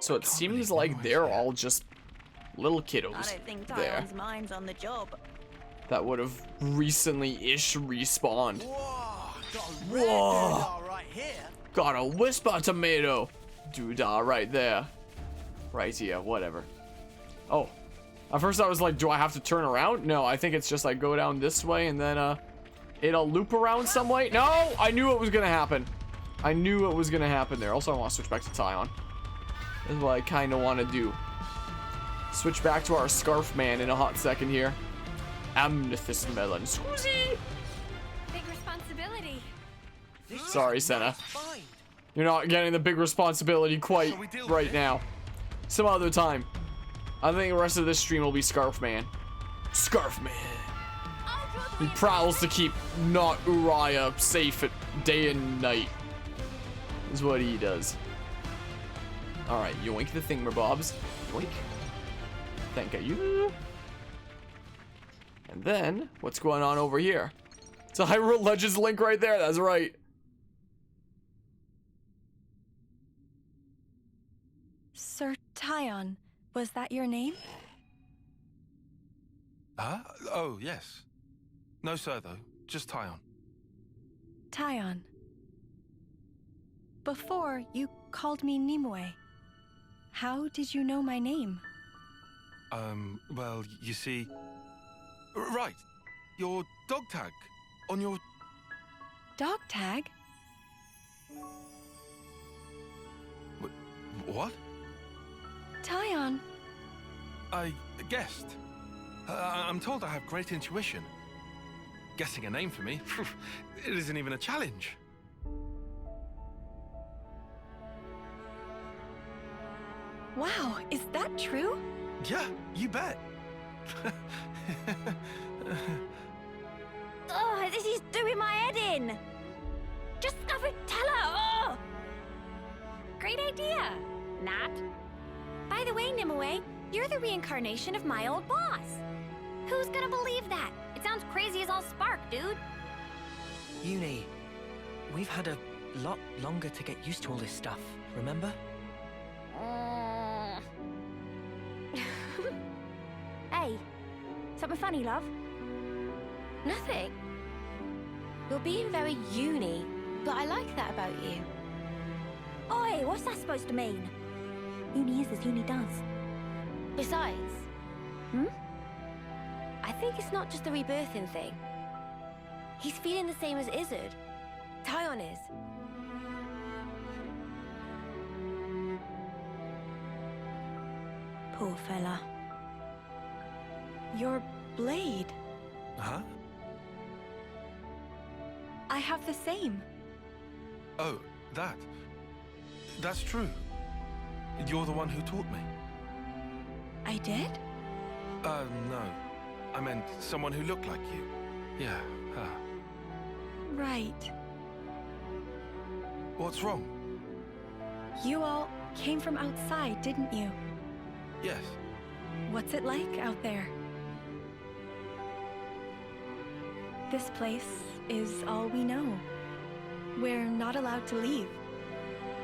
So it seems like they're all just little kiddos I don't think there Tyon's mind's on the job. that would have recently-ish respawned. Whoa, Whoa. right here. Got a whisper tomato. Doodah right there. Right here, whatever. Oh. At first I was like, do I have to turn around? No, I think it's just like go down this way and then it'll loop around some way. No, I knew it was gonna happen. I knew it was gonna happen there. Also, I want to switch back to Tyon. That's what I kind of want to do. Switch back to our scarf man in a hot second here. Amethyst melon. Scusi! Big responsibility. Sorry, Senna. You're not getting the big responsibility quite right now. Some other time. I think the rest of this stream will be Scarf Man. Scarf Man. He prowls to keep not-Uraya safe at day and night. Is what he does. Alright, yoink the thingamabobs. Yoink. Thank you. And then, what's going on over here? It's a Hyrule Legends link right there, that's right. Sir Tyon, was that your name? Oh, yes. No, sir, though. Just Tyon. Tyon. Before, you called me Nimue. How did you know my name? Well, you see... Right. Your dog tag. On your... Dog tag? What? Tyon. I guessed. I'm told I have great intuition. Guessing a name for me, it isn't even a challenge. Wow, is that true? Yeah, you bet. Oh, this is doing my head in. Just go and tell her. Oh. Great idea, Nat. By the way, Nimue, you're the reincarnation of my old boss. Who's gonna believe that? It sounds crazy as all spark, dude. Uni, we've had a lot longer to get used to all this stuff, remember? Hey, something funny, love? Nothing. You're being very uni, but I like that about you. Oi, what's that supposed to mean? Uni is as uni does. Besides, I think it's not just a rebirthing thing. He's feeling the same as Izzard. Tyon is. Poor fella. Your blade. Huh? I have the same. Oh, that. That's true. You're the one who taught me. I did? No. I meant someone who looked like you. Yeah, her. Right. What's wrong? You all came from outside, didn't you? Yes. What's it like out there? This place is all we know. We're not allowed to leave.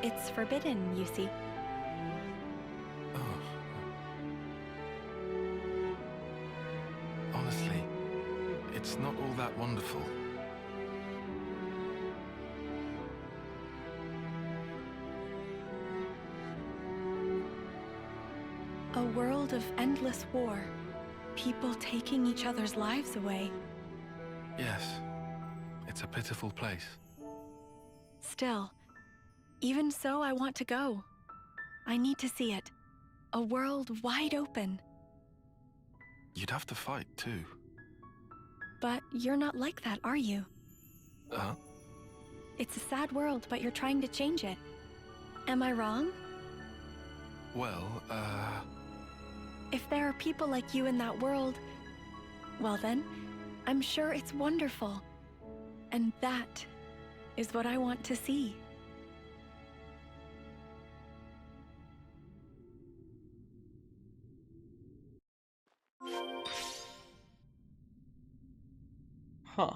It's forbidden, you see. Oh. Honestly, it's not all that wonderful. A world of endless war. People taking each other's lives away. Yes. It's a pitiful place. Still, even so, I want to go. I need to see it. A world wide open. You'd have to fight, too. But you're not like that, are you? Huh? It's a sad world, but you're trying to change it. Am I wrong? Well, If there are people like you in that world, well then, I'm sure it's wonderful. And that is what I want to see. Huh.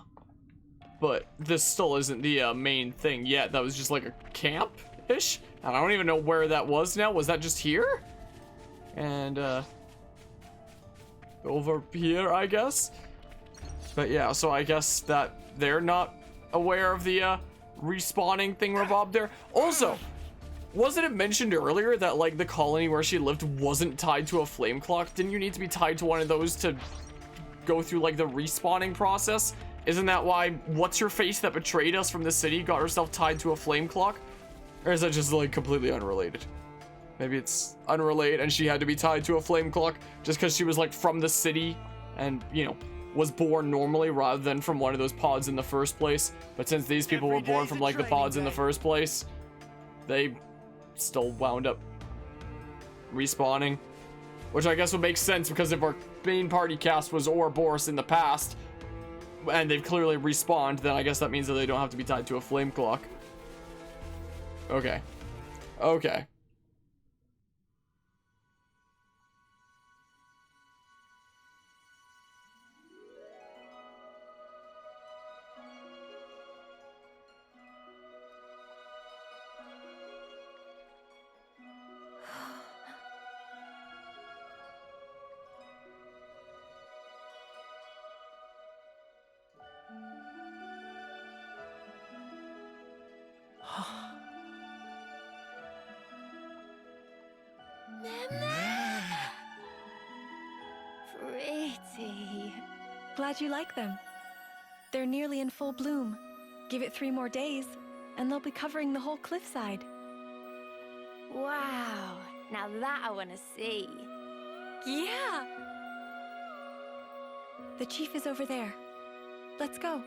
But this still isn't the main thing yet. That was just like a camp-ish And I don't even know where that was now. Was that just here? And, over here, I guess? But yeah, so I guess that they're not aware of the, respawning thingamabob there. Also, wasn't it mentioned earlier that, like, the colony where she lived wasn't tied to a flame clock? Didn't you need to be tied to one of those to go through, like, the respawning process? Isn't that why what's-her-face that betrayed us from the city got herself tied to a flame clock? Or is that just, like, completely unrelated? Maybe it's unrelated and she had to be tied to a flame clock just because she was, like, from the city and, you know, was born normally rather than from one of those pods in the first place. But since these people were born from, like, the pods in the first place, they still wound up respawning. Which I guess would make sense because if our main party cast was Ouroboros in the past, and they've clearly respawned, then I guess that means that they don't have to be tied to a flame clock. Okay. Okay. Pretty. Glad you like them. They're nearly in full bloom. Give it 3 more days, and they'll be covering the whole cliffside. Wow. Now that I want to see. Yeah! The chief is over there. Let's go.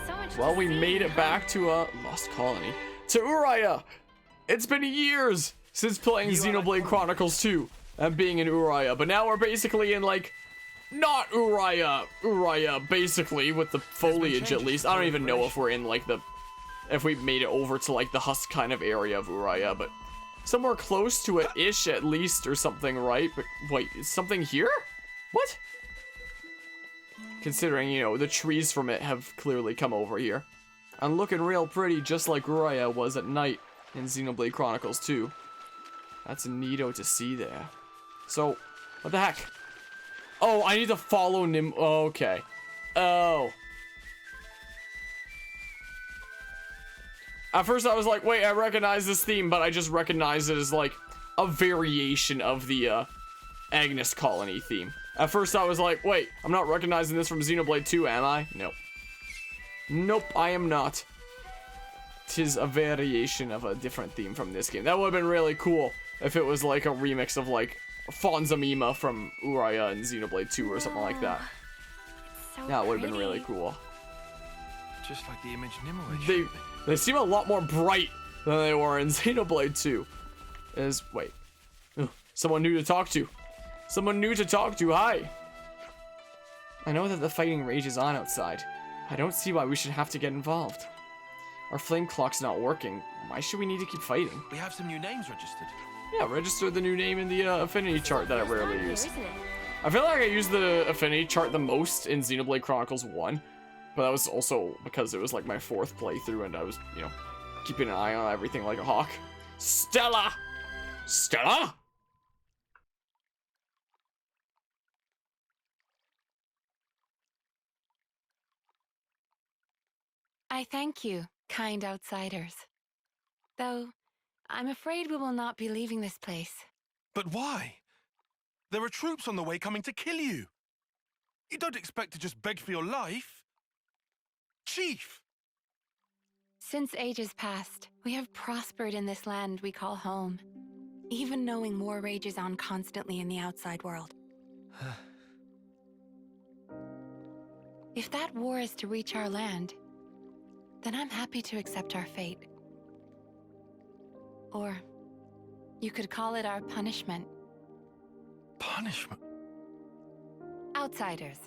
So much Well, to we see. made it back to Lost Colony. To Uraya! It's been years since playing Xenoblade Chronicles 2 and being in Uraya, but now we're basically in, like, not Uraya, basically, with the foliage at least. I don't even know if we're in, like, if we made it over to, like, the husk kind of area of Uraya, but somewhere close to it-ish at least or something, right? But wait, is something here? What? Considering, you know, the trees from it have clearly come over here. And looking real pretty, just like Uraya was at night in Xenoblade Chronicles 2. That's neato to see there. So, what the heck? Oh, I need to follow okay. Oh. At first I was like, wait, I recognize this theme, but I just recognize it as, like, a variation of the, Agnes Colony theme. At first I was like, wait, I'm not recognizing this from Xenoblade 2, am I? Nope. Nope, I am not. Tis a variation of a different theme from this game. That would have been really cool if it was like a remix of like Fonza Mima from Uraya and Xenoblade 2 or something like that. So That would have been pretty. really cool. Just like the image Nimue showed me. They seem a lot more bright than they were in Xenoblade 2. Wait. Ugh, someone new to talk to. Someone new to talk to, hi! I know that the fighting rages on outside. I don't see why we should have to get involved. Our flame clock's not working. Why should we need to keep fighting? We have some new names registered. Yeah, register the new name in the affinity chart that I rarely Here, use. isn't it? I feel like I use the affinity chart the most in Xenoblade Chronicles 1, but that was also because it was like my 4th playthrough and I was, you know, keeping an eye on everything like a hawk. Stella! Stella? I thank you, kind outsiders. Though, I'm afraid we will not be leaving this place. But why? There are troops on the way coming to kill you. You don't expect to just beg for your life. Chief! Since ages past, we have prospered in this land we call home, even knowing war rages on constantly in the outside world. If that war is to reach our land, then I'm happy to accept our fate. Or you could call it our punishment. Punishment? Outsiders.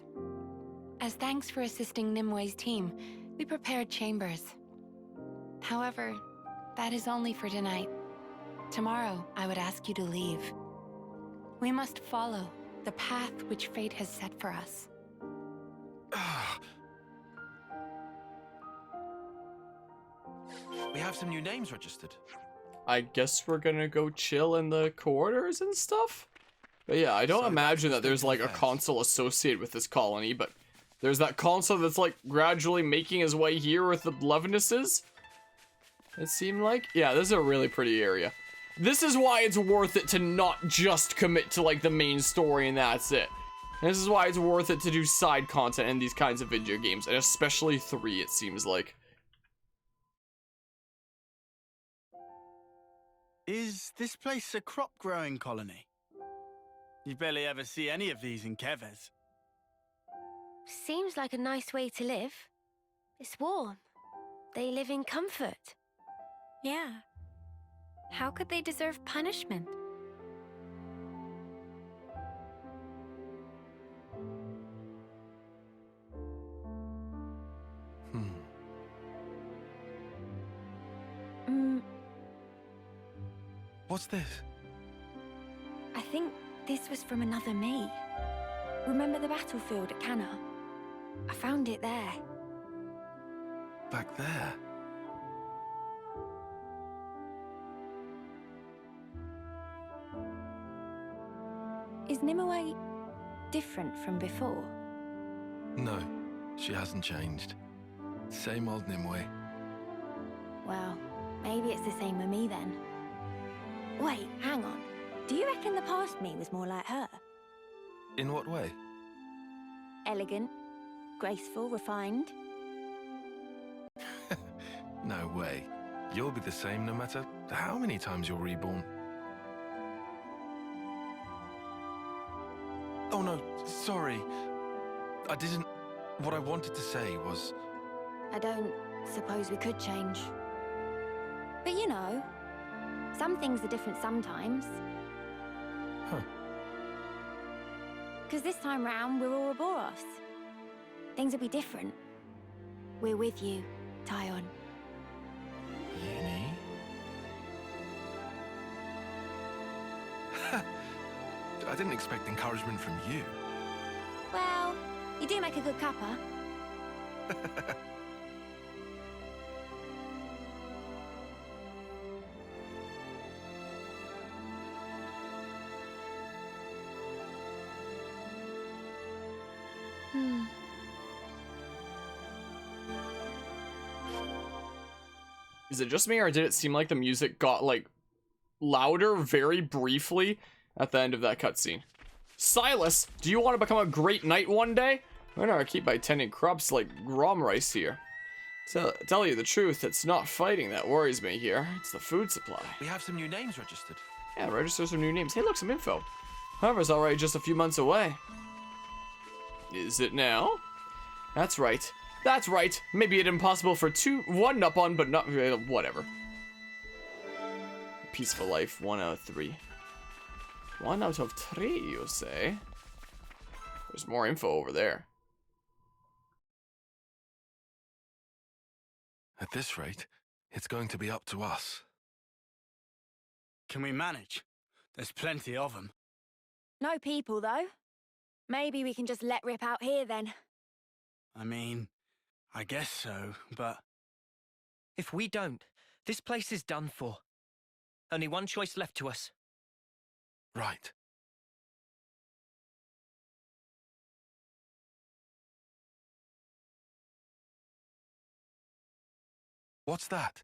As thanks for assisting Nimue's team, we prepared chambers. However, that is only for tonight. Tomorrow, I would ask you to leave. We must follow the path which fate has set for us. We have some new names registered. I guess we're gonna go chill in the corridors and stuff? But yeah, I don't So imagine that's that there's the like a defense. console associated with this colony, but there's that console that's like gradually making his way here with the Levinuses. It seemed like. Yeah, this is a really pretty area. This is why it's worth it to not just commit to like the main story and that's it. This is why it's worth it to do side content in these kinds of video games, and especially 3, it seems like. Is this place a crop-growing colony? You barely ever see any of these in Keves. Seems like a nice way to live. It's warm. They live in comfort. Yeah. How could they deserve punishment? What's this? I think this was from another me. Remember the battlefield at Cana? I found it there. Back there. Is Nimue different from before? No, she hasn't changed. Same old Nimue. Well, maybe it's the same with me then. Wait, hang on. Do you reckon the past me was more like her? In what way? Elegant, graceful, refined? No way. You'll be the same no matter how many times you're reborn. Oh no, sorry. I didn't... What I wanted to say was... I don't suppose we could change. But you know, some things are different sometimes. Huh. Because this time round, we're Ouroboros. Things will be different. We're with you, Tyon. Yeni? I didn't expect encouragement from you. Well, you do make a good cuppa. Is it just me, or did it seem like the music got like louder very briefly at the end of that cutscene? Silas, do you want to become a great knight one day? I'm gonna keep by tending crops like Grom rice here. So, tell you the truth, it's not fighting that worries me here. It's the food supply. We have some new names registered. Yeah, register some new names. Hey, look, some info. However, it's already just a few months away. Is it now? That's right. That's right. Maybe it's impossible for one up on, but not whatever. Peaceful life, 1 out of 3. 1 out of 3, you say? There's more info over there. At this rate, it's going to be up to us. Can we manage? There's plenty of them. No people, though. Maybe we can just let rip out here, then. I mean, I guess so, but... If we don't, this place is done for. Only one choice left to us. Right. What's that?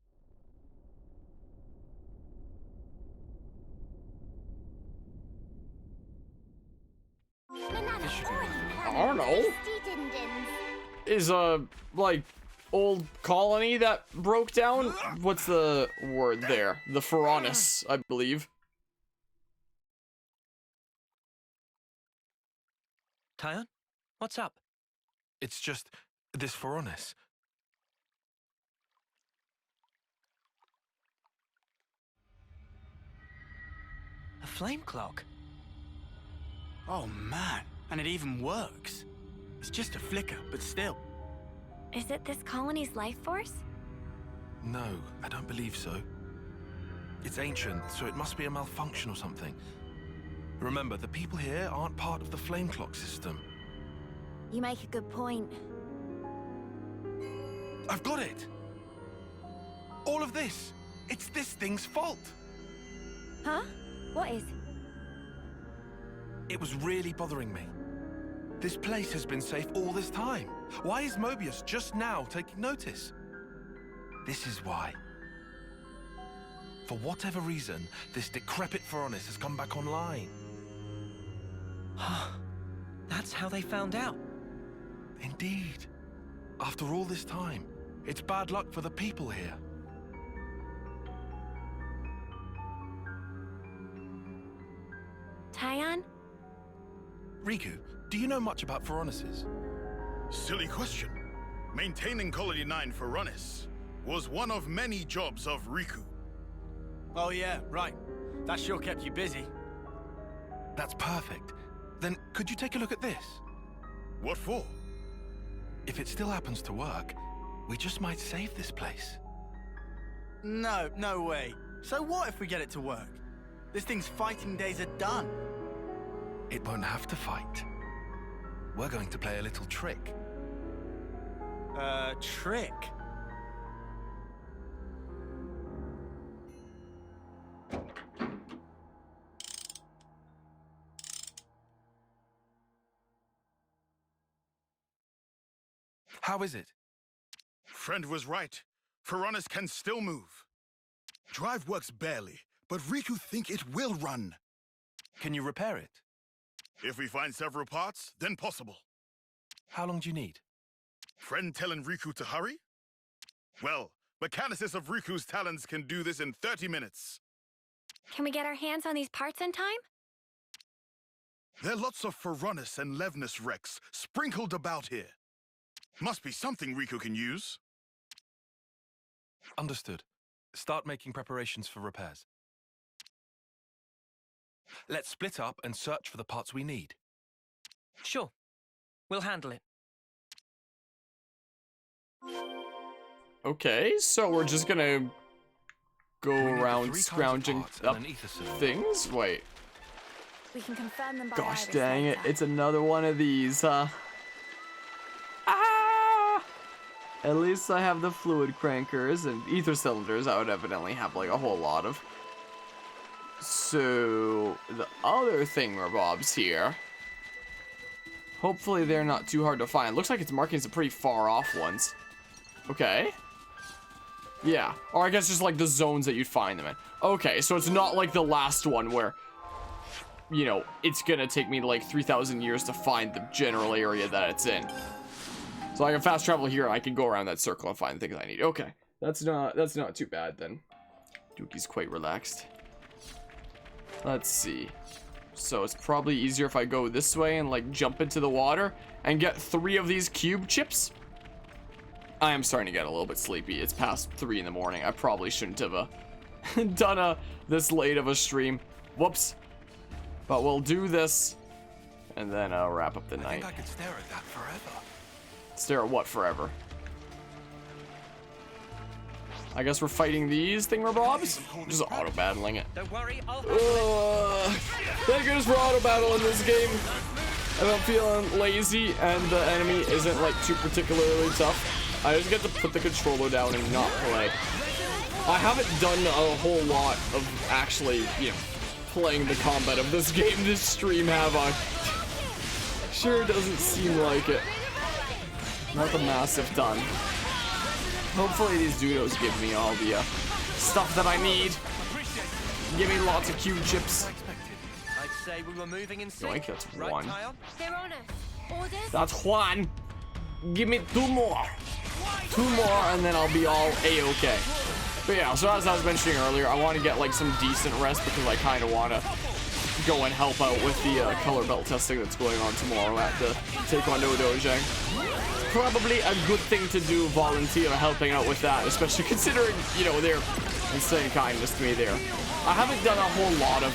I don't know. Is like old colony that broke down? What's the word there? The Pharaonis, I believe. Tyon? What's up? It's just this Pharaonis. A flame clock? Oh man, and it even works. It's just a flicker, but still. Is it this colony's life force? No, I don't believe so. It's ancient, so it must be a malfunction or something. Remember, the people here aren't part of the flame clock system. You make a good point. I've got it! All of this, it's this thing's fault. Huh? What is? It was really bothering me. This place has been safe all this time. Why is Mobius just now taking notice? This is why. For whatever reason, this decrepit Veronis has come back online. That's how they found out. Indeed. After all this time, it's bad luck for the people here. Tyon? Riku, do you know much about Veronises? Silly question. Maintaining Colony 9 for Veronis was one of many jobs of Riku. Oh yeah, right. That sure kept you busy. That's perfect. Then could you take a look at this? What for? If it still happens to work, we just might save this place. No, no way. So what if we get it to work? This thing's fighting days are done. It won't have to fight. We're going to play a little trick. Trick? How is it? Friend was right. Veronis can still move. Drive works barely, but Riku think it will run. Can you repair it? If we find several parts, then possible. How long do you need? Friend telling Riku to hurry? Well, mechanicists of Riku's talents can do this in 30 minutes. Can we get our hands on these parts in time? There are lots of Veronis and Levnis wrecks sprinkled about here. Must be something Riku can use. Understood. Start making preparations for repairs. Let's split up and search for the parts we need. Sure. We'll handle it. Okay, so we're just gonna go We need the around 3 kinds of scrounging parts and up an ether cell. things? Wait. We can confirm them by Gosh iris dang it, later. it's another one of these, huh? Ah! At least I have the fluid crankers and ether cylinders. I would evidently have like a whole lot of. So the other thingamabobs here. Hopefully they're not too hard to find. Looks like it's marking some pretty far off ones. Okay. Yeah, or I guess just like the zones that you'd find them in. Okay, so it's not like the last one where, you know, it's gonna take me like 3,000 years to find the general area that it's in. So I can fast travel here, I can go around that circle and find the things I need. Okay, that's not too bad then. Dookie's quite relaxed. Let's see. So it's probably easier if I go this way and like jump into the water and get 3 of these cube chips. I am starting to get a little bit sleepy. It's past 3 in the morning. I probably shouldn't have done this late of a stream. Whoops. But we'll do this and then I'll wrap up the night. I think I could stare at that forever. Stare at what forever? I guess we're fighting these thingamabobs? Just auto-battling it. Don't worry, I'll handle it. Thank goodness for auto-battle in this game. If I'm feeling lazy and the enemy isn't like too particularly tough, I just get to put the controller down and not play. I haven't done a whole lot of actually, you know, playing the combat of this game this stream, have I? Sure doesn't seem like it. Not the massive ton. Hopefully these dudos give me all the stuff that I need. Give me lots of cube chips. I'd say we were moving in sync. Yoink, that's right, 1. Tyon? They're on us. Orders? That's 1. Give me 2 more. 2 more and then I'll be all A-okay. But yeah, so as I was mentioning earlier, I want to get like some decent rest because I kind of want to go and help out with the color belt testing that's going on tomorrow at the Taekwondo Dojang. It's probably a good thing to do, volunteer helping out with that, especially considering, you know, their insane kindness to me there. I haven't done a whole lot of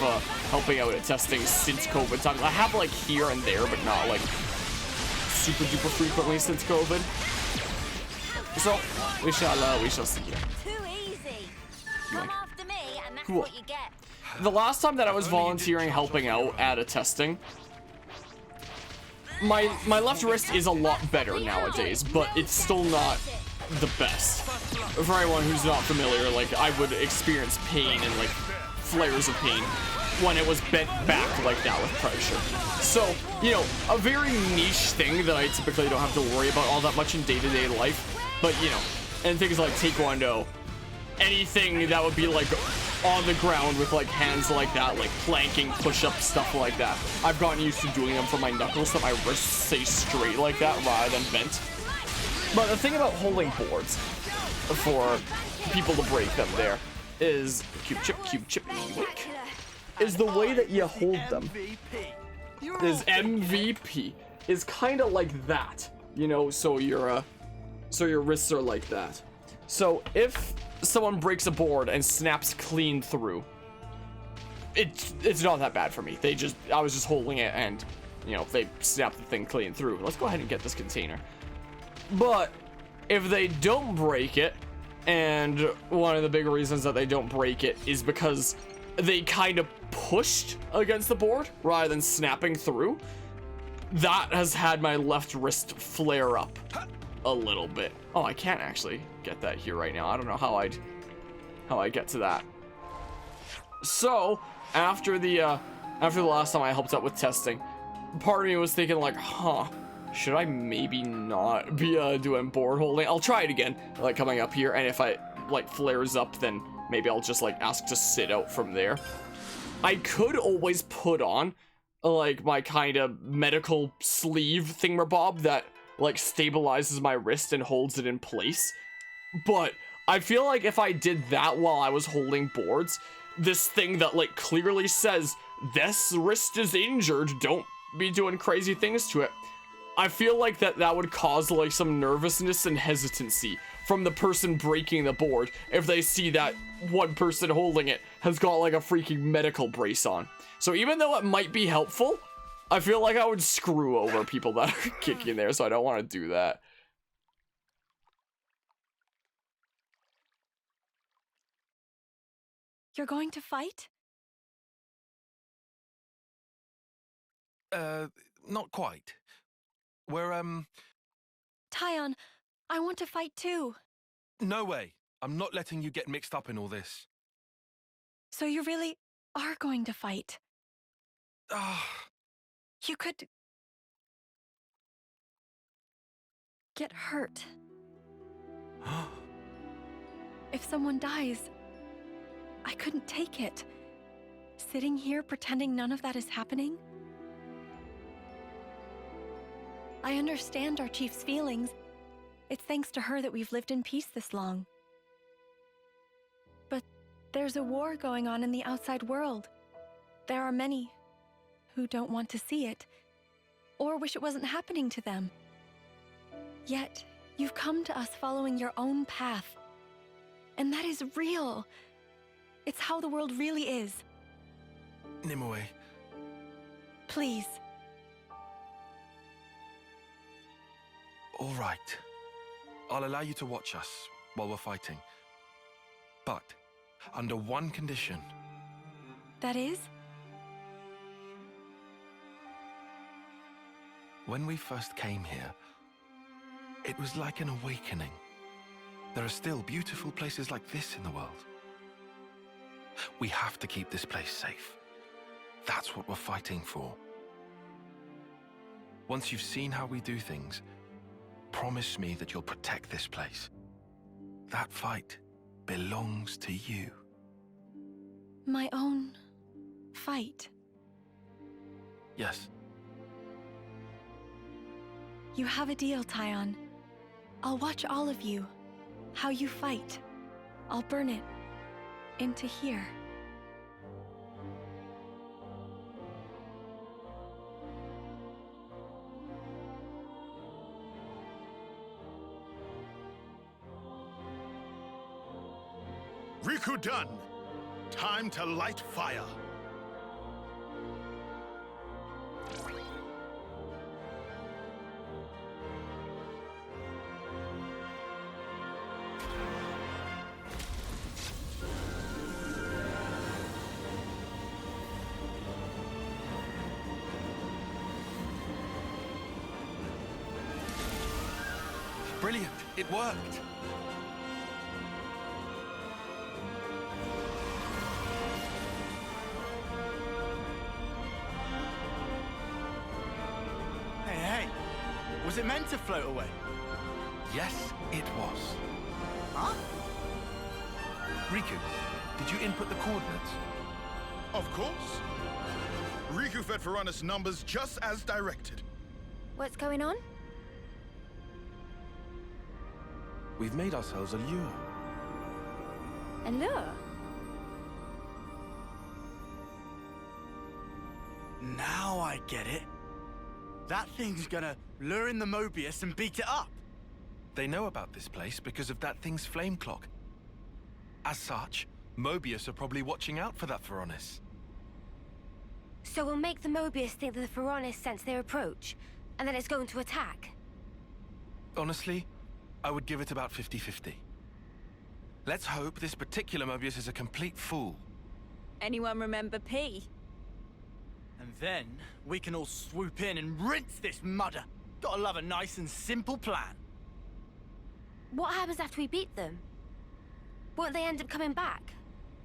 helping out at testing since COVID times. I have like here and there, but not like super duper frequently since COVID. So we shall see. Too easy. Come after me, and that's Cool. what you get. The last time that I was volunteering helping out at a testing, my left wrist is a lot better nowadays, but it's still not the best. For anyone who's not familiar, like, I would experience pain and, like, flares of pain when it was bent back like that with pressure. So, you know, a very niche thing that I typically don't have to worry about all that much in day-to-day life. But, you know, and things like Taekwondo, anything that would be, like, on the ground with, like, hands like that, like planking, push-ups, stuff like that. I've gotten used to doing them for my knuckles so my wrists stay straight like that rather than bent. But the thing about holding boards for people to break them there is cube chip, wink, is the way that you hold them. Is MVP is kind of like that, you know. So your wrists are like that. So if someone breaks a board and snaps clean through, it's not that bad for me. I was just holding it and, you know, they snap the thing clean through. Let's go ahead and get this container. But if they don't break it, and one of the big reasons that they don't break it is because they kind of pushed against the board rather than snapping through, that has had my left wrist flare up a little bit. Oh, I can't actually get that here right now. I don't know how I get to that. So after the last time I helped out with testing, part of me was thinking like, should I maybe not be doing board holding? I'll try it again, like coming up here, and if I like flares up, then maybe I'll just like ask to sit out from there. I could always put on like my kind of medical sleeve thingamabob that like stabilizes my wrist and holds it in place. But I feel like if I did that while I was holding boards, this thing that like clearly says this wrist is injured, don't be doing crazy things to it, I feel like that would cause like some nervousness and hesitancy from the person breaking the board if they see that one person holding it has got like a freaking medical brace on. So even though it might be helpful, I feel like I would screw over people that are kicking there, so I don't want to do that. You're going to fight? Not quite. We're, Taion, I want to fight too. No way. I'm not letting you get mixed up in all this. So you really are going to fight? Ah. You could get hurt. If someone dies, I couldn't take it. Sitting here pretending none of that is happening? I understand our chief's feelings. It's thanks to her that we've lived in peace this long. But there's a war going on in the outside world. There are many who don't want to see it, or wish it wasn't happening to them. Yet, you've come to us following your own path. And that is real. It's how the world really is. Nimue. Please. All right. I'll allow you to watch us while we're fighting. But under one condition. That is? When we first came here, it was like an awakening. There are still beautiful places like this in the world. We have to keep this place safe. That's what we're fighting for. Once you've seen how we do things, promise me that you'll protect this place. That fight belongs to you. My own fight? Yes. You have a deal, Taion. I'll watch all of you, how you fight. I'll burn it into here. Riku done. Time to light fire. Brilliant. It worked. it meant to float away? Yes, it was. Huh? Riku, did you input the coordinates? Of course. Riku fed Ferronis numbers just as directed. What's going on? We've made ourselves a lure. A lure? Now I get it. That thing's gonna lure in the Mobius and beat it up. They know about this place because of that thing's flame clock. As such, Mobius are probably watching out for that Ferronis. So we'll make the Mobius think that the Ferronis sense their approach, and then it's going to attack. Honestly, I would give it about 50-50. Let's hope this particular Mobius is a complete fool. Anyone remember P? And then we can all swoop in and rinse this mudder. Gotta love a nice and simple plan. What happens after we beat them? Won't they end up coming back?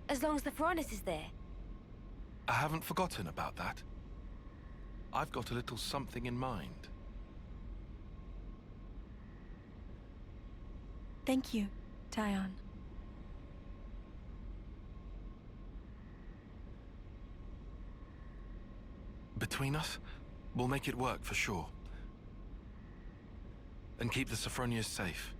As long as the Ferronis is there? I haven't forgotten about that. I've got a little something in mind. Thank you, Taion. Between us, we'll make it work for sure. And keep the Sophronias safe.